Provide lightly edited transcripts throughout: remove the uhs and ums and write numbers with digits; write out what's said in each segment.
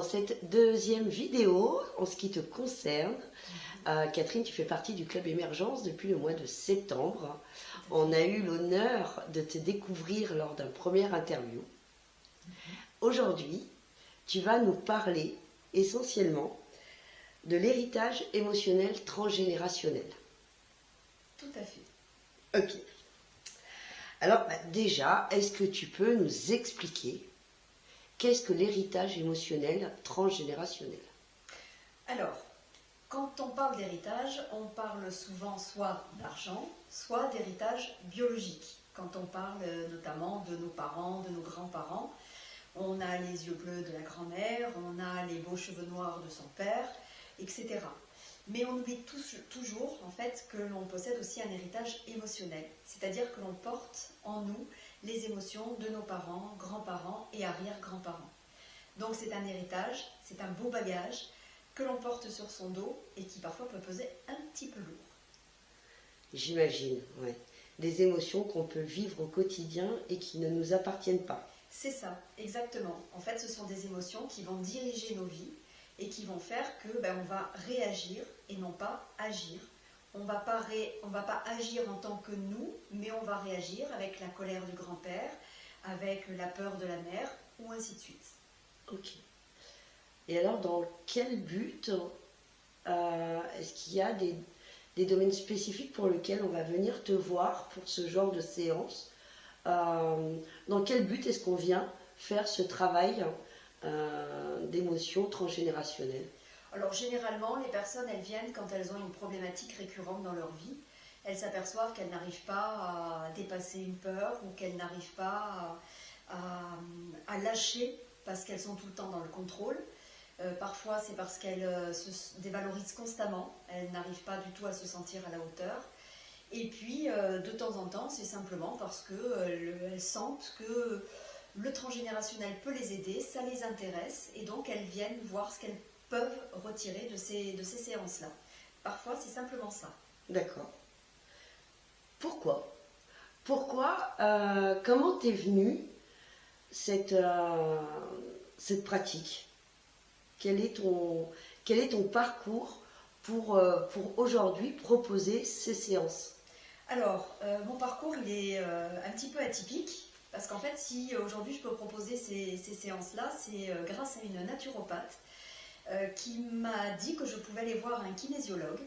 cette deuxième vidéo, en ce qui te concerne, Catherine, tu fais partie du Club Émergence depuis le mois de septembre. On a eu l'honneur de te découvrir lors d'un premier interview. Aujourd'hui, tu vas nous parler essentiellement de l'héritage émotionnel transgénérationnel. Tout à fait. Ok. Alors déjà, est-ce que tu peux nous expliquer qu'est-ce que l'héritage émotionnel transgénérationnel? Alors, quand on parle d'héritage, on parle souvent soit d'argent, soit d'héritage biologique. Quand on parle notamment de nos parents, de nos grands-parents, on a les yeux bleus de la grand-mère, on a les beaux cheveux noirs de son père, etc. Mais on oublie toujours en fait que l'on possède aussi un héritage émotionnel, c'est-à-dire que l'on porte en nous les émotions de nos parents, grands-parents et arrière-grands-parents. Donc c'est un héritage, c'est un beau bagage que l'on porte sur son dos et qui parfois peut peser un petit peu lourd. J'imagine, ouais. Des émotions qu'on peut vivre au quotidien et qui ne nous appartiennent pas. C'est ça, exactement. En fait, ce sont des émotions qui vont diriger nos vies et qui vont faire que on va réagir et non pas agir. On va pas agir en tant que nous, mais on va réagir avec la colère du grand-père, avec la peur de la mère, ou ainsi de suite. Ok. Et alors, dans quel but est-ce qu'il y a des domaines spécifiques pour lesquels on va venir te voir pour ce genre de séance? Dans quel but est-ce qu'on vient faire ce travail d'émotion transgénérationnelle? Alors généralement, les personnes, elles viennent quand elles ont une problématique récurrente dans leur vie. Elles s'aperçoivent qu'elles n'arrivent pas à dépasser une peur ou qu'elles n'arrivent pas à lâcher parce qu'elles sont tout le temps dans le contrôle. Parfois, c'est parce qu'elles se dévalorisent constamment. Elles n'arrivent pas du tout à se sentir à la hauteur. Et puis, de temps en temps, c'est simplement parce qu'elles sentent que le transgénérationnel peut les aider, ça les intéresse, et donc elles viennent voir ce qu'elles peuvent retirer de ces séances-là. Parfois, c'est simplement ça. D'accord. Pourquoi comment t'es venue cette pratique? Quel est ton parcours pour aujourd'hui proposer ces séances? Alors, mon parcours, il est un petit peu atypique, parce qu'en fait, si aujourd'hui je peux proposer ces séances-là, c'est grâce à une naturopathe qui m'a dit que je aller aller voir un kinésiologue.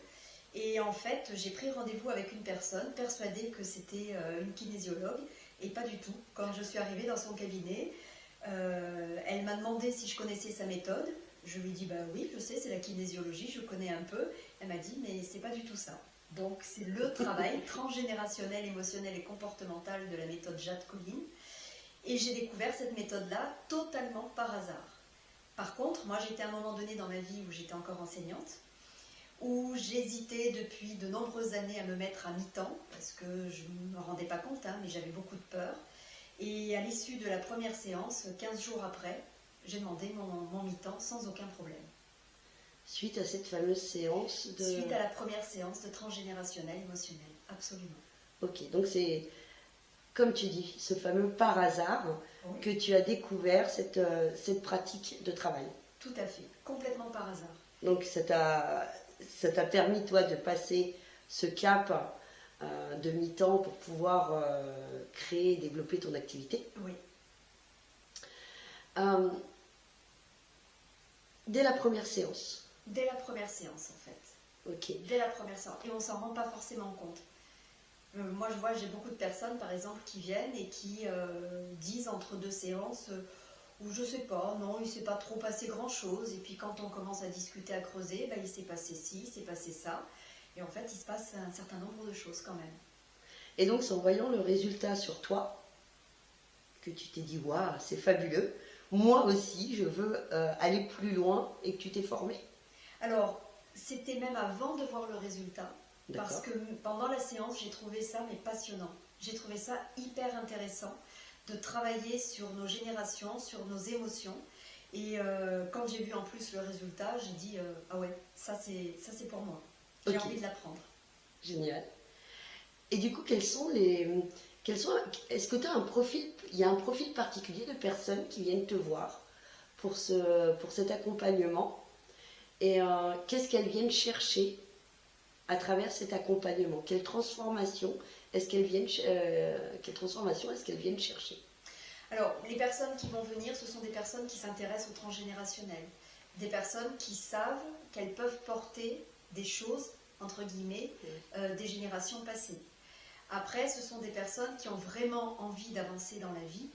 Et en fait, j'ai pris rendez-vous avec une personne, persuadée que c'était une kinésiologue, et pas du tout. Quand je suis arrivée dans son cabinet, elle m'a demandé si je connaissais sa méthode. Je lui ai dit, oui, je sais, c'est la kinésiologie, je connais un peu. Elle m'a dit, mais c'est pas du tout ça. Donc c'est le travail transgénérationnel, émotionnel et comportemental de la méthode Jade Collin. Et j'ai découvert cette méthode-là totalement par hasard. Par contre, moi j'étais à un moment donné dans ma vie où j'étais encore enseignante, où j'hésitais depuis de nombreuses années à me mettre à mi-temps, parce que je ne me rendais pas compte, mais j'avais beaucoup de peur. Et à l'issue de la première séance, 15 jours après, j'ai demandé mon mi-temps sans aucun problème. Suite à cette fameuse séance de... Suite à la première séance de transgénérationnel émotionnel, absolument. Ok, donc c'est, comme tu dis, ce fameux par hasard Oui. que tu as découvert cette pratique de travail. Tout à fait, complètement par hasard. Donc ça t'a permis, toi, de passer ce cap de mi-temps pour pouvoir créer et développer ton activité. Oui. Dès la première séance. Dès la première séance, en fait. Ok. Dès la première séance. Et on ne s'en rend pas forcément compte. Moi, je vois, j'ai beaucoup de personnes, par exemple, qui viennent et qui disent entre deux séances où je sais pas, non, il ne s'est pas trop passé grand-chose. Et puis quand on commence à discuter, à creuser, il s'est passé ci, il s'est passé ça. Et en fait, il se passe un certain nombre de choses quand même. Et donc, c'est en voyant le résultat sur toi que tu t'es dit, waouh, c'est fabuleux. Moi aussi, je veux aller plus loin et que tu t'es formée. Alors, c'était même avant de voir le résultat. D'accord. Parce que pendant la séance, j'ai trouvé ça passionnant. J'ai trouvé ça hyper intéressant de travailler sur nos générations, sur nos émotions. Et quand j'ai vu en plus le résultat, j'ai dit ah ouais, ça c'est pour moi. J'ai envie de l'apprendre. Génial. Et du coup, est-ce que tu as un profil, il y a un profil particulier de personnes qui viennent te voir pour cet accompagnement et qu'est-ce qu'elles viennent chercher à travers cet accompagnement? Quelle transformation est-ce qu'elles viennent chercher? Alors, les personnes qui vont venir, ce sont des personnes qui s'intéressent au transgénérationnel. Des personnes qui savent qu'elles peuvent porter des choses, entre guillemets, des générations passées. Après, ce sont des personnes qui ont vraiment envie d'avancer dans la vie,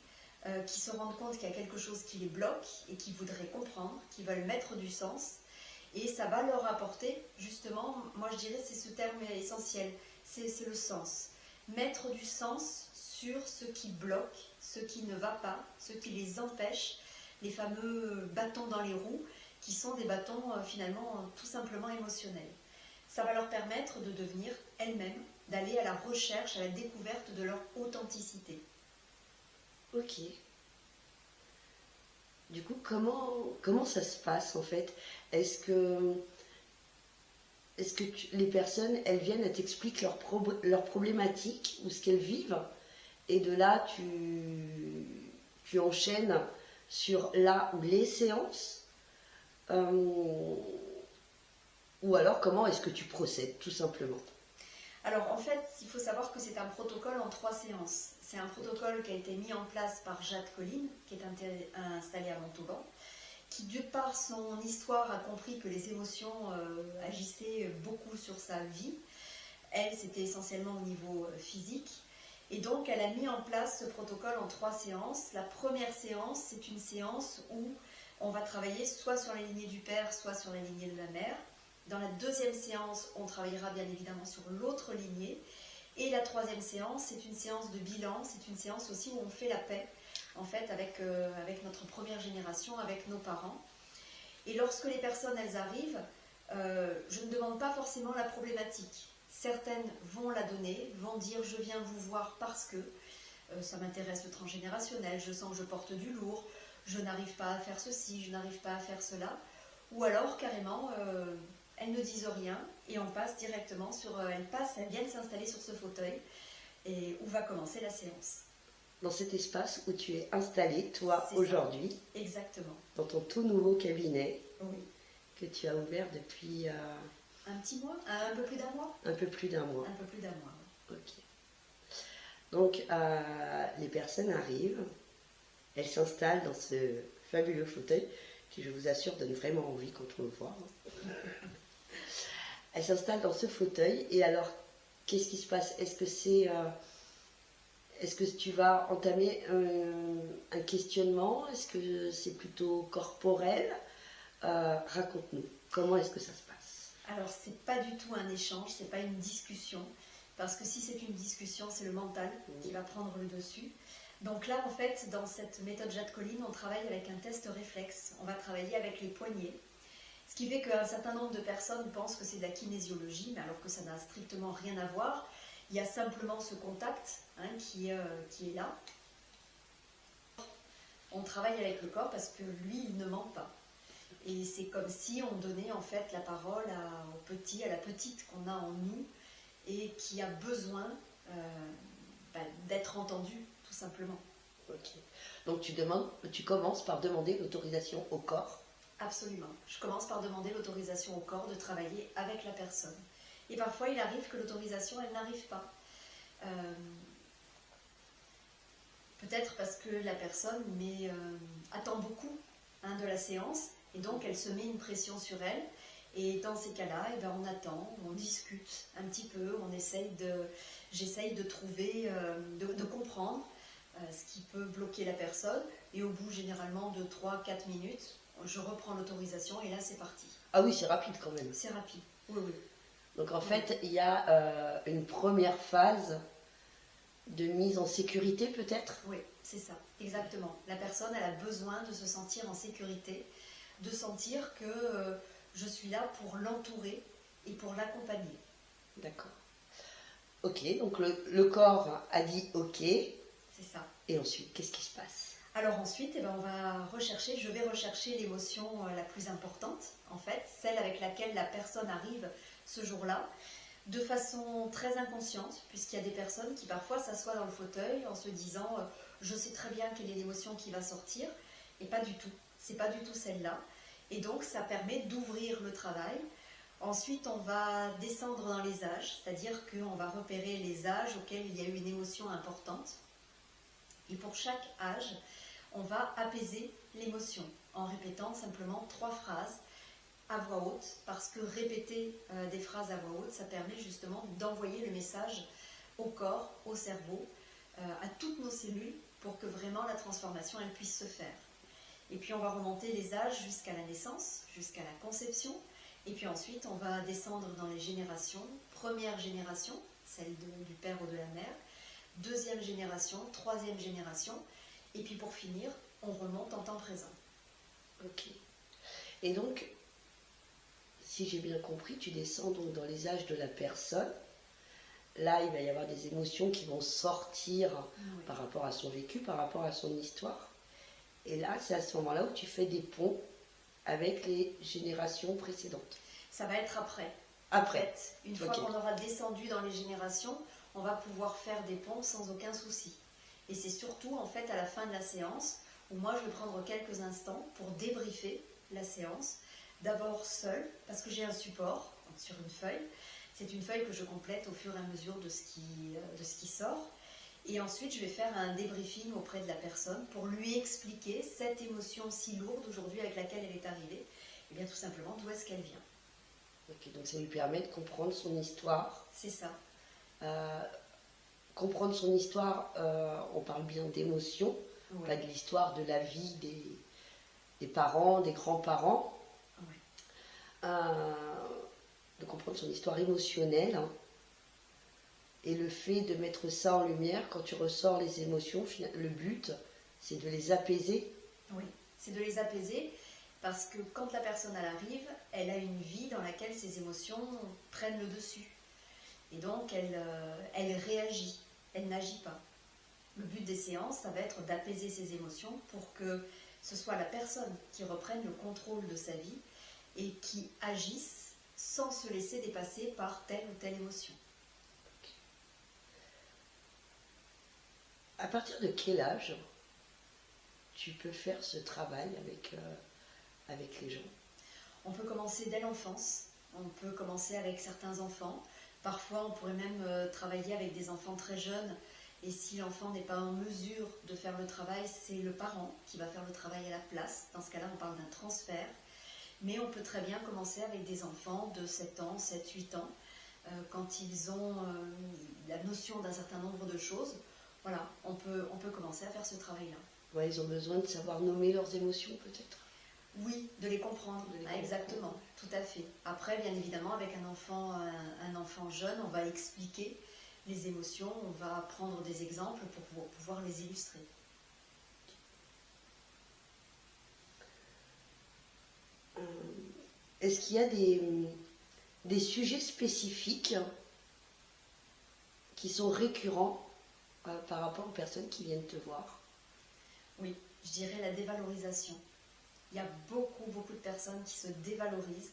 qui se rendent compte qu'il y a quelque chose qui les bloque et qui voudraient comprendre, qui veulent mettre du sens. Et ça va leur apporter, justement, moi je dirais c'est ce terme essentiel, c'est le sens. Mettre du sens sur ce qui bloque, ce qui ne va pas, ce qui les empêche, les fameux bâtons dans les roues, qui sont des bâtons finalement tout simplement émotionnels. Ça va leur permettre de devenir elles-mêmes, d'aller à la recherche, à la découverte de leur authenticité. Ok. Du coup, comment ça se passe en fait? Est-ce que les personnes, elles viennent, elles t'expliquent leurs problématiques ou ce qu'elles vivent, et de là, tu enchaînes sur la ou les séances, ou alors comment est-ce que tu procèdes, tout simplement? Alors en fait, il faut savoir que c'est un protocole en 3 séances. C'est un protocole qui a été mis en place par Jade Colline, qui est installée à Montauban, qui de par son histoire a compris que les émotions agissaient beaucoup sur sa vie. Elle, c'était essentiellement au niveau physique. Et donc, elle a mis en place ce protocole en 3 séances. La première séance, c'est une séance où on va travailler soit sur la lignée du père, soit sur la lignée de la mère. Dans la deuxième séance, on travaillera bien évidemment sur l'autre lignée. Et la troisième séance, c'est une séance de bilan, c'est une séance aussi où on fait la paix, en fait, avec notre première génération, avec nos parents. Et lorsque les personnes, elles arrivent, je ne demande pas forcément la problématique. Certaines vont la donner, vont dire « je viens vous voir parce que ça m'intéresse le transgénérationnel, je sens que je porte du lourd, je n'arrive pas à faire ceci, je n'arrive pas à faire cela ». Ou alors, carrément, elles ne disent rien et on passe directement sur... elles viennent s'installer sur ce fauteuil et où va commencer la séance. Dans cet espace où tu es installée, toi, aujourd'hui, exactement, dans ton tout nouveau cabinet, oui, que tu as ouvert depuis... un petit mois, un peu plus d'un mois. Un peu plus d'un mois. Un peu plus d'un mois, oui. Ok. Donc, les personnes arrivent, elles s'installent dans ce fabuleux fauteuil, qui, je vous assure, donne vraiment envie quand on le voit. Elles s'installent dans ce fauteuil, et alors, qu'est-ce qui se passe? Est-ce que tu vas entamer un questionnement? Est-ce que c'est plutôt corporel? Raconte-nous, comment est-ce que ça se passe? Alors, c'est pas du tout un échange, c'est pas une discussion, parce que si c'est une discussion, c'est le mental qui va prendre le dessus. Donc là, en fait, dans cette méthode Jade Colline, on travaille avec un test réflexe. On va travailler avec les poignets. Ce qui fait qu'un certain nombre de personnes pensent que c'est de la kinésiologie, mais alors que ça n'a strictement rien à voir. Il y a simplement ce contact qui est là. On travaille avec le corps parce que lui, il ne ment pas. Et c'est comme si on donnait en fait la parole au petit, à la petite qu'on a en nous et qui a besoin d'être entendue, tout simplement. Ok. Donc tu commences par demander l'autorisation au corps. Absolument. Je commence par demander l'autorisation au corps de travailler avec la personne. Et parfois, il arrive que l'autorisation, elle n'arrive pas. Peut-être parce que la personne attend beaucoup de la séance, et donc elle se met une pression sur elle. Et dans ces cas-là, on attend, on discute un petit peu, j'essaye de trouver, de comprendre ce qui peut bloquer la personne. Et au bout généralement de 3-4 minutes, je reprends l'autorisation et là c'est parti. Ah oui, c'est rapide quand même. C'est rapide, oui, oui. Donc en fait, il y a une première phase de mise en sécurité peut-être? Oui, c'est ça, exactement. La personne, elle a besoin de se sentir en sécurité, de sentir que je suis là pour l'entourer et pour l'accompagner. D'accord. Ok, donc le corps a dit ok. C'est ça. Et ensuite, qu'est-ce qui se passe? Alors ensuite, je vais rechercher l'émotion la plus importante, en fait, celle avec laquelle la personne arrive ce jour-là, de façon très inconsciente, puisqu'il y a des personnes qui parfois s'assoient dans le fauteuil en se disant « je sais très bien quelle est l'émotion qui va sortir », et pas du tout. c'est pas du tout celle-là. Et donc ça permet d'ouvrir le travail. Ensuite, on va descendre dans les âges, c'est-à-dire qu'on va repérer les âges auxquels il y a eu une émotion importante. Et pour chaque âge, on va apaiser l'émotion en répétant simplement 3 phrases à voix haute, parce que répéter des phrases à voix haute, ça permet justement d'envoyer le message au corps, au cerveau, à toutes nos cellules, pour que vraiment la transformation elle puisse se faire. Et puis on va remonter les âges jusqu'à la naissance, jusqu'à la conception, et puis ensuite on va descendre dans les générations. Première génération, celle du père ou de la mère, deuxième génération, troisième génération, et puis pour finir, on remonte en temps présent. Ok. Et donc, si j'ai bien compris, tu descends donc dans les âges de la personne. Là, il va y avoir des émotions qui vont sortir Oui. par rapport à son vécu, par rapport à son histoire. Et là, c'est à ce moment-là où tu fais des ponts avec les générations précédentes. Ça va être après. Après. En fait, une fois qu'on aura descendu dans les générations, on va pouvoir faire des ponts sans aucun souci. Et c'est surtout en fait à la fin de la séance où moi je vais prendre quelques instants pour débriefer la séance. D'abord seule, parce que j'ai un support donc sur une feuille. C'est une feuille que je complète au fur et à mesure de ce qui sort. Et ensuite, je vais faire un débriefing auprès de la personne pour lui expliquer cette émotion si lourde aujourd'hui avec laquelle elle est arrivée. Et bien tout simplement, d'où est-ce qu'elle vient. Ok, donc ça lui permet de comprendre son histoire. C'est ça. Comprendre son histoire, on parle bien d'émotion, Oui. pas de l'histoire de la vie des parents, des grands-parents. Oui. De comprendre son histoire émotionnelle. Et le fait de mettre ça en lumière, quand tu ressors les émotions, le but, c'est de les apaiser. Oui, c'est de les apaiser parce que quand la personne elle arrive, elle a une vie dans laquelle ses émotions prennent le dessus. Et donc elle réagit, elle n'agit pas. Le but des séances, ça va être d'apaiser ses émotions pour que ce soit la personne qui reprenne le contrôle de sa vie et qui agisse sans se laisser dépasser par telle ou telle émotion. À partir de quel âge tu peux faire ce travail avec les gens? On peut commencer dès l'enfance, on peut commencer avec certains enfants. Parfois, on pourrait même travailler avec des enfants très jeunes. Et si l'enfant n'est pas en mesure de faire le travail, c'est le parent qui va faire le travail à la place. Dans ce cas-là, on parle d'un transfert. Mais on peut très bien commencer avec des enfants de 7 ans, 7, 8 ans, quand ils ont la notion d'un certain nombre de choses. Voilà, on peut commencer à faire ce travail-là. Ouais, ils ont besoin de savoir nommer leurs émotions, peut-être. Oui, de les comprendre, exactement, tout à fait. Après, bien évidemment, avec un enfant jeune, on va expliquer les émotions, on va prendre des exemples pour pouvoir les illustrer. Est-ce qu'il y a des sujets spécifiques qui sont récurrents par rapport aux personnes qui viennent te voir? Oui, je dirais la dévalorisation. Il y a beaucoup de personnes qui se dévalorisent,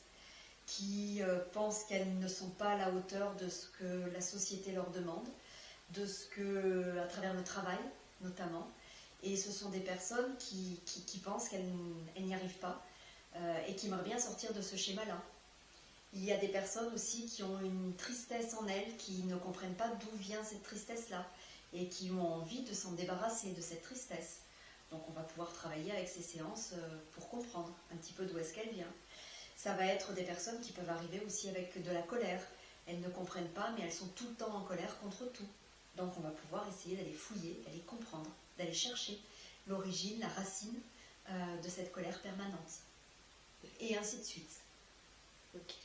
qui pensent qu'elles ne sont pas à la hauteur de ce que la société leur demande, à travers le travail notamment. Et ce sont des personnes qui pensent qu'elles n'y arrivent pas et qui aimeraient bien sortir de ce schéma-là. Il y a des personnes aussi qui ont une tristesse en elles, qui ne comprennent pas d'où vient cette tristesse-là et qui ont envie de s'en débarrasser de cette tristesse. Donc on va pouvoir travailler avec ces séances pour comprendre un petit peu d'où est-ce qu'elle vient. Ça va être des personnes qui peuvent arriver aussi avec de la colère. Elles ne comprennent pas, mais elles sont tout le temps en colère contre tout. Donc on va pouvoir essayer d'aller fouiller, d'aller comprendre, d'aller chercher l'origine, la racine de cette colère permanente. Et ainsi de suite. Ok.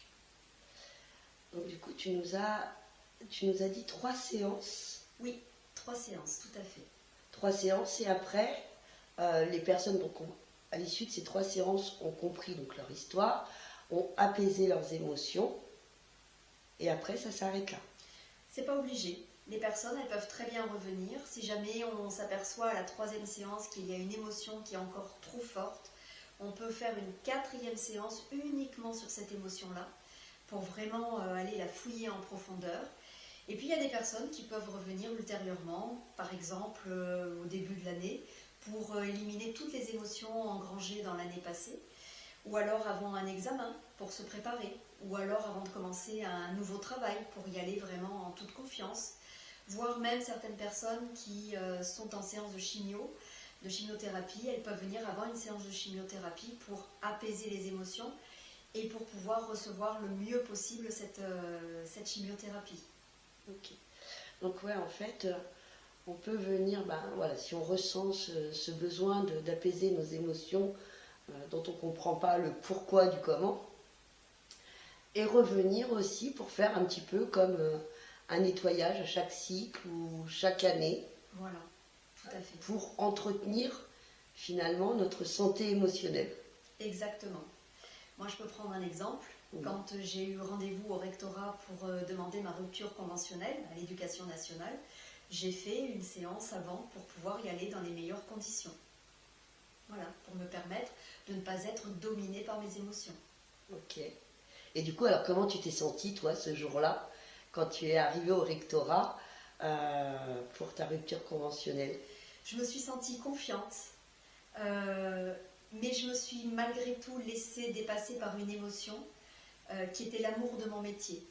Donc du coup, tu nous as dit 3 séances. Oui, 3 séances, tout à fait. 3 séances et après, les personnes donc, à l'issue de ces 3 séances ont compris donc, leur histoire, ont apaisé leurs émotions et après ça s'arrête là. C'est pas obligé. Les personnes, elles peuvent très bien revenir. Si jamais on s'aperçoit à la 3e séance qu'il y a une émotion qui est encore trop forte, on peut faire une 4e séance uniquement sur cette émotion-là pour vraiment aller la fouiller en profondeur. Et puis il y a des personnes qui peuvent revenir ultérieurement, par exemple au début de l'année, pour éliminer toutes les émotions engrangées dans l'année passée, ou alors avant un examen pour se préparer, ou alors avant de commencer un nouveau travail pour y aller vraiment en toute confiance, voire même certaines personnes qui sont en séance de chimiothérapie, elles peuvent venir avant une séance de chimiothérapie pour apaiser les émotions et pour pouvoir recevoir le mieux possible cette chimiothérapie. Ok. Donc ouais, en fait, on peut venir, ben, voilà, si on ressent ce besoin d'apaiser nos émotions dont on ne comprend pas le pourquoi du comment, et revenir aussi pour faire un petit peu comme un nettoyage à chaque cycle ou chaque année, Voilà, tout à fait. pour entretenir finalement notre santé émotionnelle. Exactement. Moi, je peux prendre un exemple. Oui. Quand j'ai eu rendez-vous au rectorat pour demander ma rupture conventionnelle à l'Éducation nationale, j'ai fait une séance avant pour pouvoir y aller dans les meilleures conditions. Voilà, pour me permettre de ne pas être dominée par mes émotions. Ok. Et du coup, alors comment tu t'es sentie, toi, ce jour-là, quand tu es arrivée au rectorat pour ta rupture conventionnelle? Je me suis sentie confiante, mais je me suis malgré tout laissée dépasser par une émotion qui était l'amour de mon métier.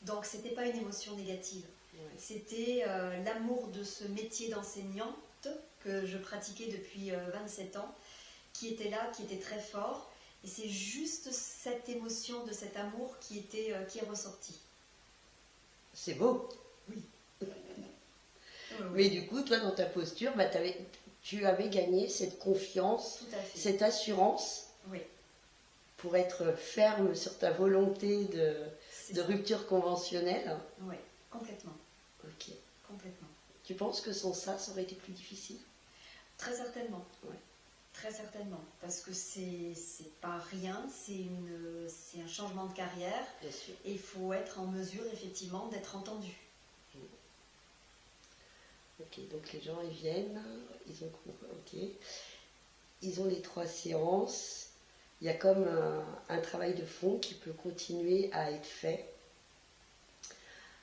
Donc, ce n'était pas une émotion négative. Ouais. C'était l'amour de ce métier d'enseignante que je pratiquais depuis 27 ans, qui était là, qui était très fort. Et c'est juste cette émotion de cet amour qui est ressortie. C'est beau. Oui. Mais du coup, toi, dans ta posture, bah, tu avais gagné cette confiance, Tout à fait. cette assurance Oui. pour être ferme sur ta volonté de Ça. rupture conventionnelle. Oui, complètement. Ok. Complètement. Tu penses que sans ça, ça aurait été plus difficile? Très certainement. Ouais. Très certainement. Parce que c'est pas rien, c'est un changement de carrière. Bien sûr. Et il faut être en mesure, effectivement, d'être entendu. Ok, donc les gens, ils viennent, ils ont les 3 séances. Il y a comme un travail de fond qui peut continuer à être fait.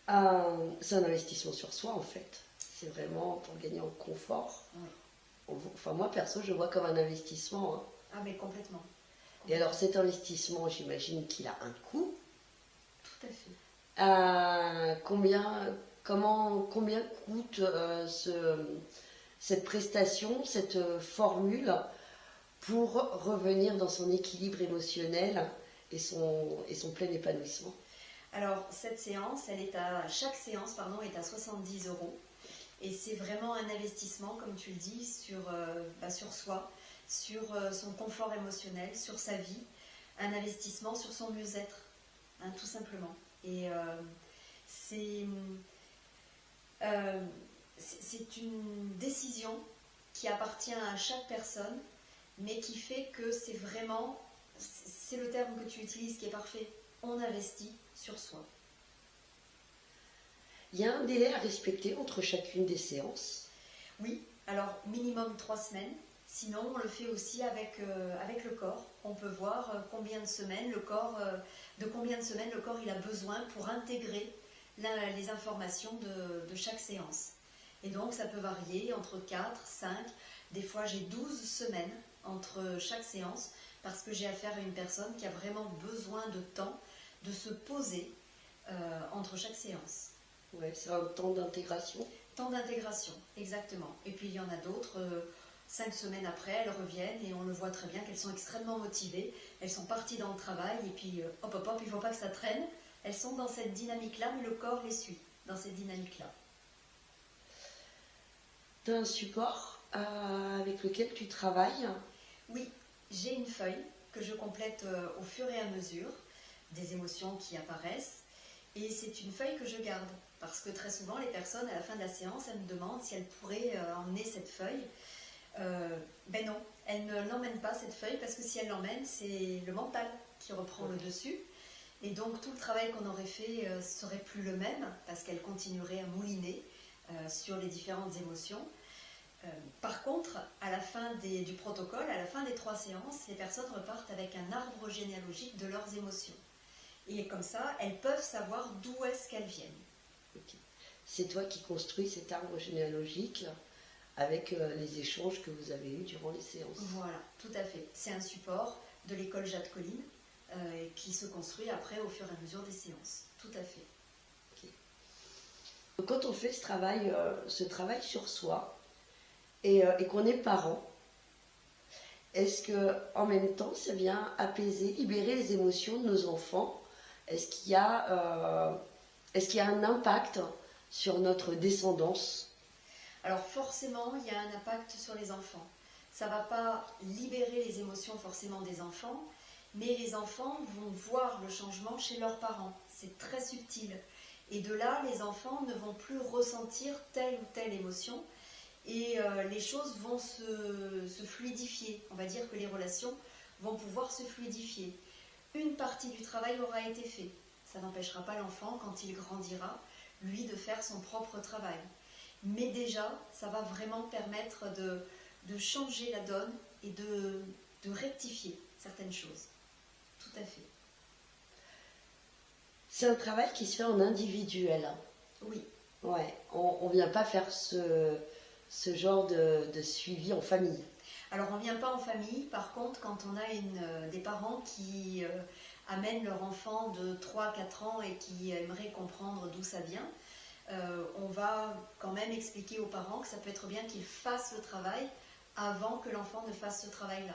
C'est un investissement sur soi, en fait. C'est vraiment pour gagner en confort. Oui. Enfin, moi, perso, je vois comme un investissement. Hein. Ah, mais complètement. Et alors, cet investissement, j'imagine qu'il a un coût. Tout à fait. Combien coûte cette prestation, cette formule pour revenir dans son équilibre émotionnel et son plein épanouissement? Alors, cette séance, chaque séance est à 70 €. Et c'est vraiment un investissement, comme tu le dis, sur soi, sur son confort émotionnel, sur sa vie, un investissement sur son mieux-être, hein, tout simplement. Et c'est une décision qui appartient à chaque personne, mais qui fait que c'est vraiment, c'est le terme que tu utilises qui est parfait, on investit sur soi. Il y a un délai à respecter entre chacune des séances? Oui, alors minimum 3 semaines. Sinon, on le fait aussi avec le corps. On peut voir de combien de semaines le corps il a besoin pour intégrer les informations de chaque séance. Et donc, ça peut varier entre 4, 5, des fois j'ai 12 semaines entre chaque séance parce que j'ai affaire à une personne qui a vraiment besoin de temps de se poser entre chaque séance. Ouais, c'est un temps d'intégration. Temps d'intégration, exactement. Et puis il y en a d'autres, 5 semaines après, elles reviennent et on le voit très bien qu'elles sont extrêmement motivées. Elles sont parties dans le travail et puis hop, il ne faut pas que ça traîne. Elles sont dans cette dynamique-là, mais le corps les suit dans cette dynamique-là. Tu as un support avec lequel tu travailles? Oui, j'ai une feuille que je complète au fur et à mesure des émotions qui apparaissent. Et c'est une feuille que je garde. Parce que très souvent, les personnes, à la fin de la séance, elles me demandent si elles pourraient emmener cette feuille. Ben non, elles ne l'emmènent pas, cette feuille, parce que si elles l'emmènent, c'est le mental qui reprend le dessus. Et donc, tout le travail qu'on aurait fait serait plus le même, parce qu'elles continueraient à mouliner sur les différentes émotions. Par contre, à la fin du protocole, à la fin des 3 séances, les personnes repartent avec un arbre généalogique de leurs émotions. Et comme ça, elles peuvent savoir d'où est-ce qu'elles viennent. Okay. C'est toi qui construis cet arbre généalogique avec les échanges que vous avez eus durant les séances. Voilà, tout à fait. C'est un support de l'école Jade Colline qui se construit après au fur et à mesure des séances. Tout à fait. Donc, quand on fait ce travail sur soi et qu'on est parent, est-ce que en même temps ça vient apaiser, libérer les émotions de nos enfants? Est-ce qu'il y a un impact sur notre descendance? Alors forcément, il y a un impact sur les enfants. Ça ne va pas libérer les émotions forcément des enfants, mais les enfants vont voir le changement chez leurs parents. C'est très subtil. Et de là, les enfants ne vont plus ressentir telle ou telle émotion et les choses vont se fluidifier. On va dire que les relations vont pouvoir se fluidifier. Une partie du travail aura été fait. Ça n'empêchera pas l'enfant, quand il grandira, lui, de faire son propre travail. Mais déjà, ça va vraiment permettre de changer la donne et de rectifier certaines choses. Tout à fait. C'est un travail qui se fait en individuel. Oui. Ouais, on ne vient pas faire ce genre de suivi en famille. Alors on ne vient pas en famille, par contre quand on a des parents qui amènent leur enfant de 3-4 ans et qui aimeraient comprendre d'où ça vient, on va quand même expliquer aux parents que ça peut être bien qu'ils fassent le travail avant que l'enfant ne fasse ce travail-là.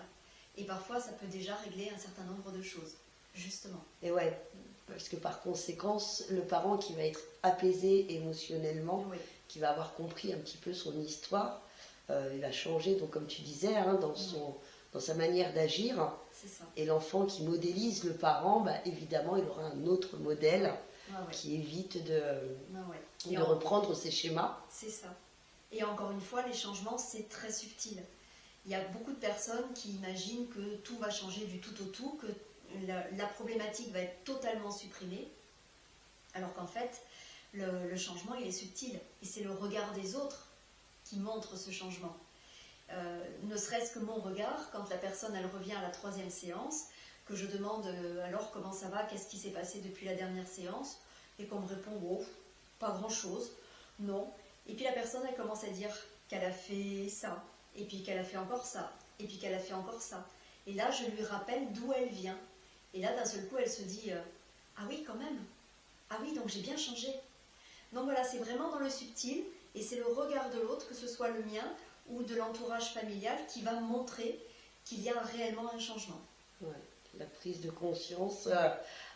Et parfois ça peut déjà régler un certain nombre de choses, justement. Et ouais, parce que par conséquence, le parent qui va être apaisé émotionnellement, Oui. qui va avoir compris un petit peu son histoire, il va changer, donc comme tu disais, hein, dans sa manière d'agir. C'est ça. Et l'enfant qui modélise le parent, bah, évidemment, il aura un autre modèle qui évite de reprendre ses schémas. C'est ça. Et encore une fois, les changements, c'est très subtil. Il y a beaucoup de personnes qui imaginent que tout va changer du tout au tout, que la problématique va être totalement supprimée, alors qu'en fait, le changement, il est subtil. Et c'est le regard des autres qui montre ce changement. Ne serait-ce que mon regard, quand la personne elle revient à la 3e séance, que je demande alors comment ça va, qu'est-ce qui s'est passé depuis la dernière séance, et qu'on me répond oh, pas grand-chose, non. Et puis la personne elle commence à dire qu'elle a fait ça, et puis qu'elle a fait encore ça, et puis qu'elle a fait encore ça. Et là je lui rappelle d'où elle vient. Et là d'un seul coup elle se dit ah oui quand même, ah oui donc j'ai bien changé. Donc voilà, c'est vraiment dans le subtil. Et c'est le regard de l'autre, que ce soit le mien ou de l'entourage familial, qui va montrer qu'il y a réellement un changement. Ouais, la prise de conscience,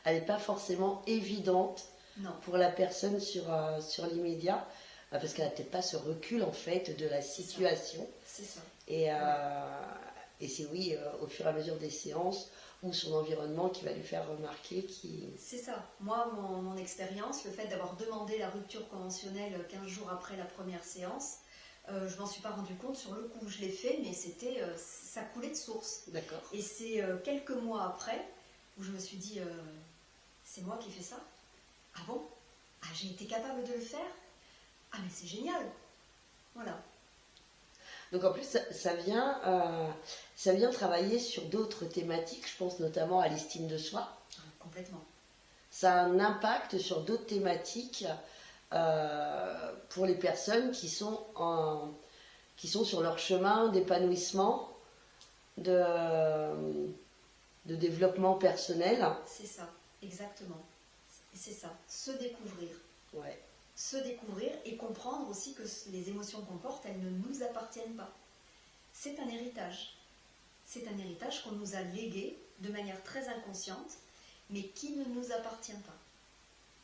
elle n'est pas forcément évidente Non. pour la personne sur l'immédiat, parce qu'elle n'a peut-être pas ce recul en fait de la situation. C'est ça. Et c'est oui, au fur et à mesure des séances, ou son environnement qui va lui faire remarquer qui... C'est ça. Moi, mon expérience, le fait d'avoir demandé la rupture conventionnelle 15 jours après la première séance, je m'en suis pas rendu compte sur le coup. Je l'ai fait, mais ça coulait de source. D'accord. Et c'est quelques mois après où je me suis dit, c'est moi qui fais ça? Ah bon? Ah, j'ai été capable de le faire? Ah, mais c'est génial! Voilà. Donc en plus, ça vient travailler sur d'autres thématiques, je pense notamment à l'estime de soi. Complètement. Ça a un impact sur d'autres thématiques pour les personnes qui sont sur leur chemin d'épanouissement, de développement personnel. C'est ça, exactement. C'est ça, se découvrir. Ouais. Se découvrir et comprendre aussi que les émotions qu'on porte, elles ne nous appartiennent pas. C'est un héritage. C'est un héritage qu'on nous a légué de manière très inconsciente, mais qui ne nous appartient pas.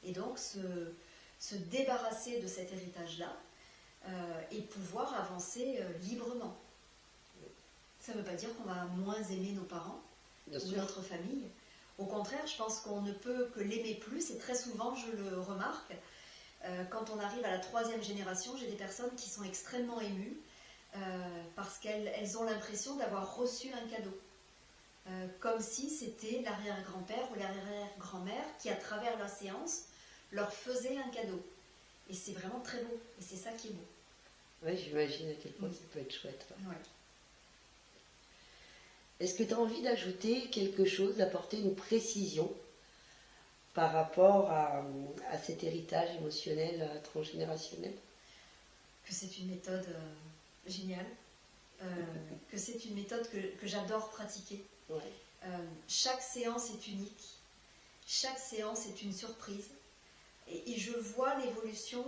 Et donc, se débarrasser de cet héritage-là et pouvoir avancer librement. Ça ne veut pas dire qu'on va moins aimer nos parents ou notre famille. Au contraire, je pense qu'on ne peut que l'aimer plus, et très souvent, je le remarque, quand on arrive à la 3e génération, j'ai des personnes qui sont extrêmement émues parce qu'elles ont l'impression d'avoir reçu un cadeau. Comme si c'était l'arrière-grand-père ou l'arrière-grand-mère qui, à travers la séance, leur faisait un cadeau. Et c'est vraiment très beau. Et c'est ça qui est beau. Oui, j'imagine à quel point ça peut être chouette. Ouais. Est-ce que tu as envie d'ajouter quelque chose, d'apporter une précision par rapport à cet héritage émotionnel transgénérationnel? Que c'est une méthode génial, que c'est une méthode que j'adore pratiquer. Ouais. Chaque séance est unique, chaque séance est une surprise, et je vois l'évolution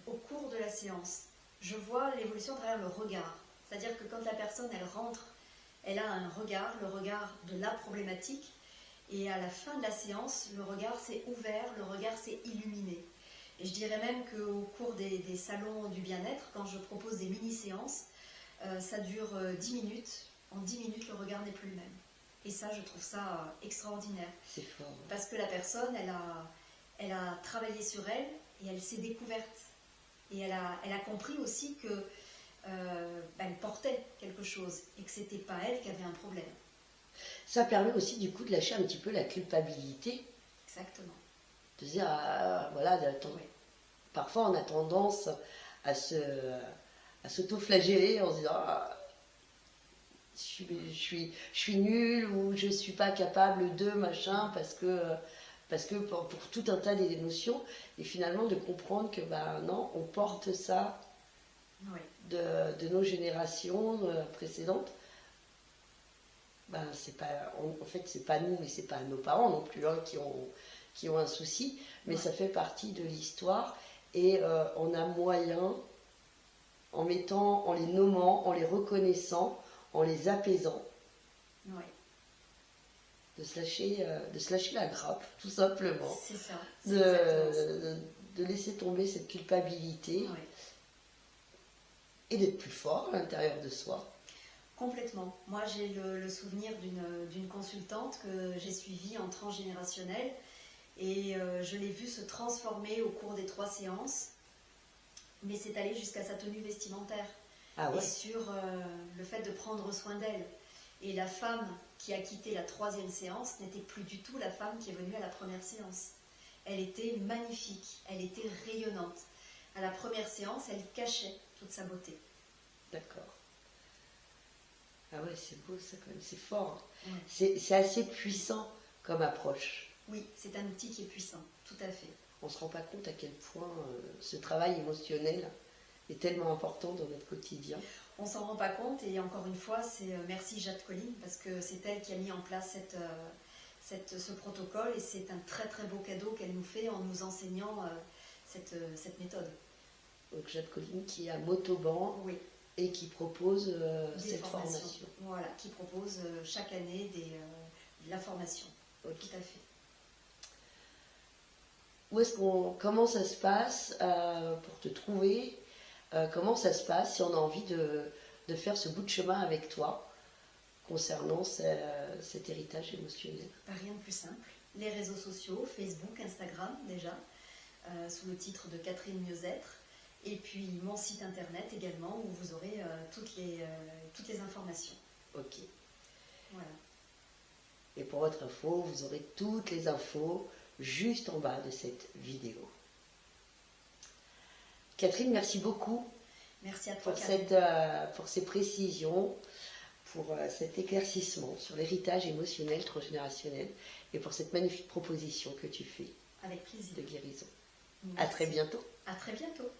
au cours de la séance. Je vois l'évolution à travers le regard. C'est-à-dire que quand la personne, elle rentre, elle a un regard, le regard de la problématique, et à la fin de la séance, le regard s'est ouvert, le regard s'est illuminé. Et je dirais même qu'au cours des salons du bien-être, quand je propose des mini-séances, ça dure 10 minutes. En 10 minutes, le regard n'est plus le même. Et ça, je trouve ça extraordinaire. C'est fort. Ouais. Parce que la personne, elle a travaillé sur elle et elle s'est découverte. Et elle a compris aussi que elle portait quelque chose et que c'était pas elle qui avait un problème. Ça permet aussi du coup de lâcher un petit peu la culpabilité. Exactement. De se dire, voilà, Oui. parfois on a tendance à s'auto-flageller en se disant, je suis nulle ou je ne suis pas capable de machin parce que pour tout un tas d'émotions, et finalement de comprendre que non, on porte ça Oui. de nos générations précédentes. C'est pas, en fait, c'est pas nous et c'est pas nos parents non plus qui ont un souci, mais Ouais. ça fait partie de l'histoire et on a moyen, en les nommant, en les reconnaissant, en les apaisant, Oui. de se lâcher la grappe, tout simplement, C'est ça. C'est exactement ça. de laisser tomber cette culpabilité Oui. et d'être plus fort à l'intérieur de soi. Complètement. Moi, j'ai le souvenir d'une consultante que j'ai suivie en transgénérationnel et je l'ai vue se transformer au cours des 3 séances, mais c'est allé jusqu'à sa tenue vestimentaire Ah ouais. et sur le fait de prendre soin d'elle. Et la femme qui a quitté la 3e séance n'était plus du tout la femme qui est venue à la première séance. Elle était magnifique, elle était rayonnante. À la première séance, elle cachait toute sa beauté. D'accord. Ah ouais, c'est beau ça quand même, c'est fort. Ouais. C'est assez puissant comme approche. Oui, c'est un outil qui est puissant, tout à fait. On ne se rend pas compte à quel point ce travail émotionnel est tellement important dans notre quotidien. On s'en rend pas compte et encore une fois, c'est merci Jade Colline parce que c'est elle qui a mis en place ce protocole et c'est un très très beau cadeau qu'elle nous fait en nous enseignant cette méthode. Donc Jade Colline qui est à Motoban. Oui. Et qui propose cette formations. formation. Voilà, qui propose chaque année de la formation. Okay. Tout à fait. Comment ça se passe pour te trouver comment ça se passe si on a envie de faire ce bout de chemin avec toi concernant cet héritage émotionnel? Rien de plus simple. Les réseaux sociaux, Facebook, Instagram déjà, sous le titre de Catherine Mieux-être. Et puis mon site internet également où vous aurez toutes les informations. Ok. Voilà. Et pour votre info, vous aurez toutes les infos juste en bas de cette vidéo. Catherine, merci beaucoup. Merci à toi, pour ces précisions, pour cet éclaircissement sur l'héritage émotionnel transgénérationnel et pour cette magnifique proposition que tu fais. Avec plaisir. De guérison. Merci. À très bientôt. À très bientôt.